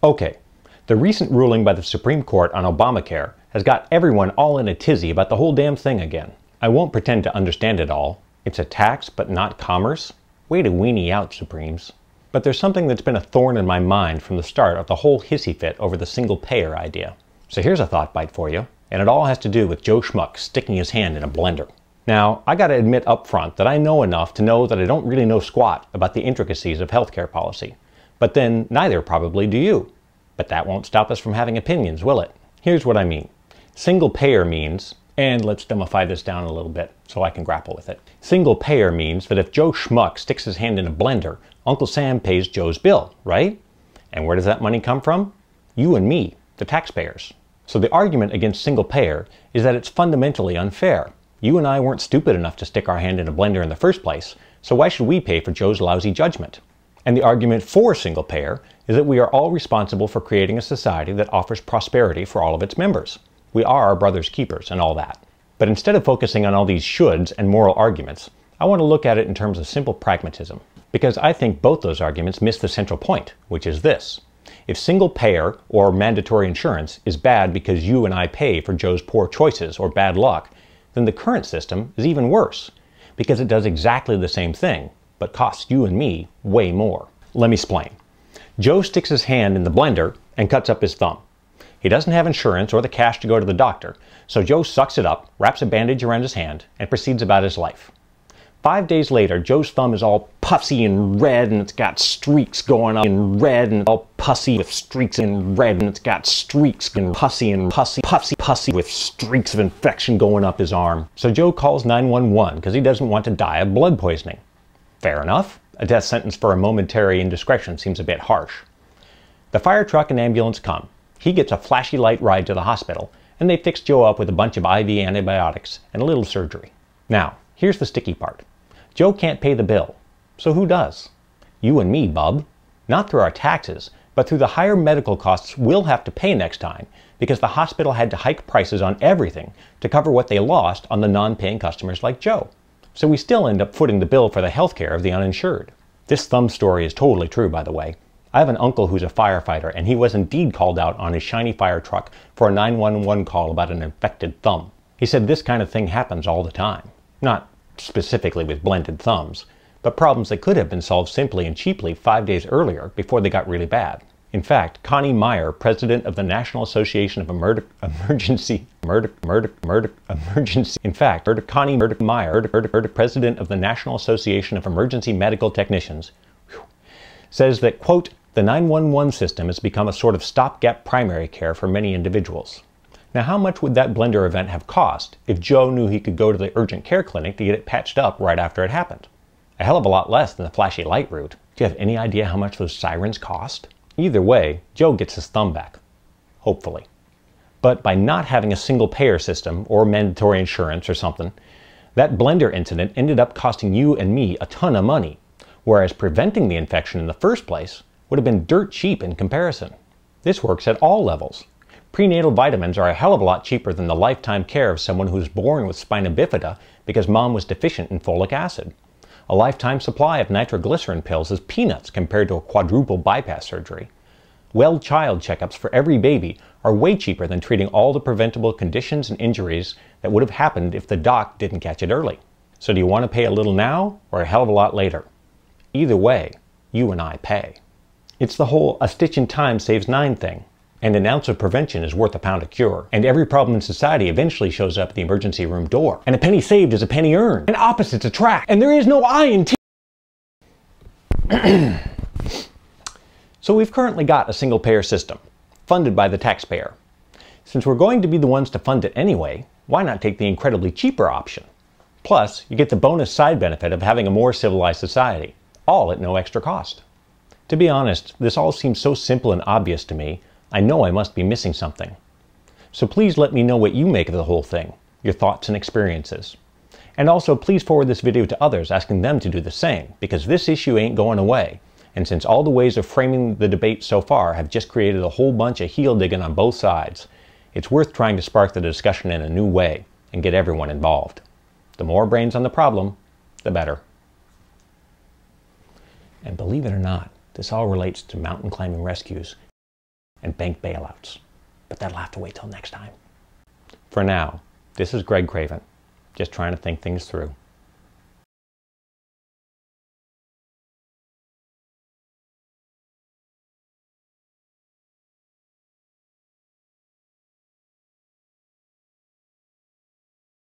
Okay, the recent ruling by the Supreme Court on Obamacare has got everyone all in a tizzy about the whole damn thing again. I won't pretend to understand it all. It's a tax, but not commerce? Way to weenie out, Supremes. But there's something that's been a thorn in my mind from the start of the whole hissy fit over the single-payer idea. So here's a thought bite for you, and it all has to do with Joe Schmuck sticking his hand in a blender. Now, I gotta admit up front that I know enough to know that I don't really know squat about the intricacies of healthcare policy. But then, neither probably do you. But that won't stop us from having opinions, will it? Here's what I mean. Single payer means, and let's dumbify this down a little bit so I can grapple with it. Single payer means that if Joe Schmuck sticks his hand in a blender, Uncle Sam pays Joe's bill, right? And where does that money come from? You and me, the taxpayers. So the argument against single payer is that it's fundamentally unfair. You and I weren't stupid enough to stick our hand in a blender in the first place, so why should we pay for Joe's lousy judgment? And the argument for single payer is that we are all responsible for creating a society that offers prosperity for all of its members. We are our brother's keepers and all that. But instead of focusing on all these shoulds and moral arguments, I want to look at it in terms of simple pragmatism. Because I think both those arguments miss the central point, which is this. If single payer or mandatory insurance is bad because you and I pay for Joe's poor choices or bad luck, then the current system is even worse, because it does exactly the same thing, but costs you and me way more. Let me explain. Joe sticks his hand in the blender and cuts up his thumb. He doesn't have insurance or the cash to go to the doctor, so Joe sucks it up, wraps a bandage around his hand, and proceeds about his life. 5 days later, Joe's thumb is all pussy and red, and it's got streaks going up in red, and all pussy with streaks in red, and it's got streaks and pussy with streaks of infection going up his arm. So Joe calls 911 because he doesn't want to die of blood poisoning. Fair enough. A death sentence for a momentary indiscretion seems a bit harsh. The fire truck and ambulance come. He gets a flashy light ride to the hospital, and they fix Joe up with a bunch of IV antibiotics and a little surgery. Now, here's the sticky part. Joe can't pay the bill. So who does? You and me, bub. Not through our taxes, but through the higher medical costs we'll have to pay next time because the hospital had to hike prices on everything to cover what they lost on the non-paying customers like Joe. So we still end up footing the bill for the health care of the uninsured. This thumb story is totally true, by the way. I have an uncle who's a firefighter, and he was indeed called out on his shiny fire truck for a 911 call about an infected thumb. He said this kind of thing happens all the time. Not specifically with blended thumbs, but problems that could have been solved simply and cheaply 5 days earlier before they got really bad. In fact, Connie Meyer, president of the National Association of Emergency Meyer, president of the National Association of Emergency Medical Technicians, says that, quote, the 911 system has become a sort of stopgap primary care for many individuals. Now, how much would that blender event have cost if Joe knew he could go to the urgent care clinic to get it patched up right after it happened? A hell of a lot less than the flashy light route. Do you have any idea how much those sirens cost? Either way, Joe gets his thumb back. Hopefully. But by not having a single payer system or mandatory insurance or something, that blender incident ended up costing you and me a ton of money, whereas preventing the infection in the first place would have been dirt cheap in comparison. This works at all levels. Prenatal vitamins are a hell of a lot cheaper than the lifetime care of someone who's born with spina bifida because mom was deficient in folic acid. A lifetime supply of nitroglycerin pills is peanuts compared to a quadruple bypass surgery. Well child checkups for every baby are way cheaper than treating all the preventable conditions and injuries that would have happened if the doc didn't catch it early. So do you want to pay a little now or a hell of a lot later? Either way, you and I pay. It's the whole a stitch in time saves 9 thing. And an ounce of prevention is worth a pound of cure. And every problem in society eventually shows up at the emergency room door. And a penny saved is a penny earned. And opposites attract. And there is no I in T. So we've currently got a single payer system, funded by the taxpayer. Since we're going to be the ones to fund it anyway, why not take the incredibly cheaper option? Plus, you get the bonus side benefit of having a more civilized society, all at no extra cost. To be honest, this all seems so simple and obvious to me, I know I must be missing something. So please let me know what you make of the whole thing, your thoughts and experiences. And also please forward this video to others asking them to do the same, because this issue ain't going away. And since all the ways of framing the debate so far have just created a whole bunch of heel digging on both sides, it's worth trying to spark the discussion in a new way and get everyone involved. The more brains on the problem, the better. And believe it or not, this all relates to mountain climbing rescues and bank bailouts. But that'll have to wait till next time. For now, this is Greg Craven, just trying to think things through.